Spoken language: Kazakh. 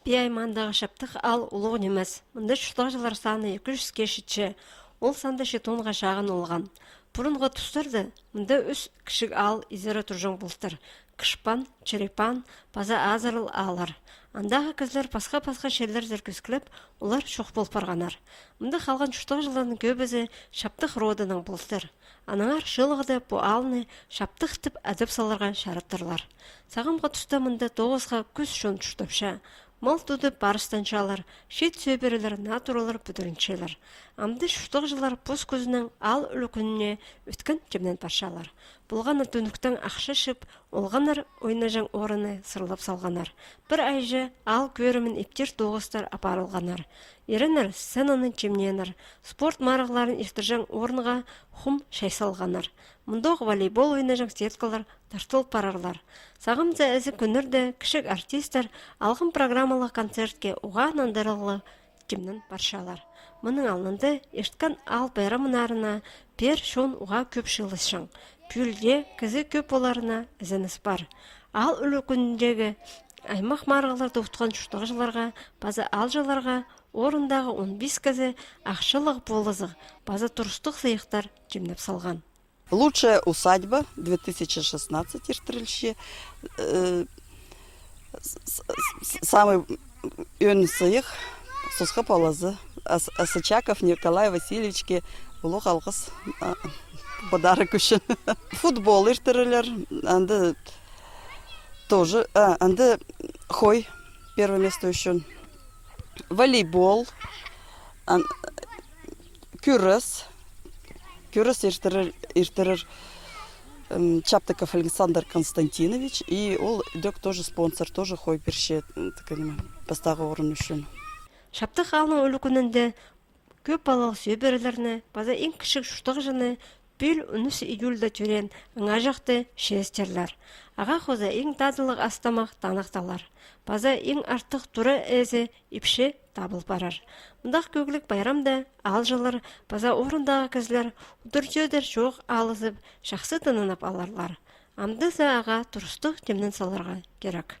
Бейаймандағы шаптық ал ұлығын емес. Мұнда шұқтағжылар саны 200-ке шетші. Ол санда шетонға шағын олған. Бұрынғы тұстырды, мұнда үс кішік ал изері тұржың бұлтыр. Кышпан, черепан, база азырыл алар. Андағы кізлер пасқа-пасқа шерлер зіркіскіліп, олар шоқ болып барғанар. Мұнда қалған шұқтағжылардың көбізі шаптық родының бұлтыр. Анаңар шылығыды бұ алыны шаптық тіп әдіп салырған шарыптырлар. Сағымға тұста мұнда 9-ға күз шон тұштапша. Мал туды барыстанчалар, шет сөберілер, натуралар бүдіріншелер. Амды шұқтағжылар пос көзінің ал үлікініне өткен жемнен паршалар. Бұлғаны түніктің ақша шып, олғанар ойнажан орыны сырлап салғанар. Бір айжы ал көрімін ептер тоғыстар апарылғанар. Ерінір сценаны жемненір. Спорт марығларын ертіржан орынға хұм шай салғанар. Мұндоқ волейбол ойнажан сеткалар тартыл парарлар. Сағымза әзі күнірді кішік артистер алғын программалық концертке уға нандырылы жемнен паршалар. Мұның алынды ешткен ал байрамынарына пер шон уға көп шылышың. Пүлде кізі көп оларына ізініс бар. Ал үлі күніндегі аймақ марғаларды ұқтқан шұқтағжыларға, база алжаларға, орындағы 15 кізі ақшылық болызық, база тұрыстық сыйықтар жемнеп салған. Лучшая усадьба 2016 Иртрильще. Самый ön сыйық Сосқа Палазы. Асычаков Николай Васильевичке улы қалғыз подарок үшін. Футбол иртірілер. Анды тоже. Анды хой первое место үшін. Волейбол. Күріс. Күріс иртірір Чаптыков Александр Константинович. И ол дök тоже спонсор, тоже хой берше бастағы орын үшін. Шаптық алының өлі күнінде көп балалық сөйберілеріне, база ең кішік шұқтық жыны бүл 13 июльда түрен ыңа жақты шестерлер. Аға қоза ең тадылық астамақ танақталар. База ең артық тұры әзі ипші табыл барар. Мұндақ көглік байрамда алжылар, база орындағы кізлер ұдырчөдер жоқ алызып, шақсы тынынып аларлар. Амдыза аға тұрыстық темнен саларға керек.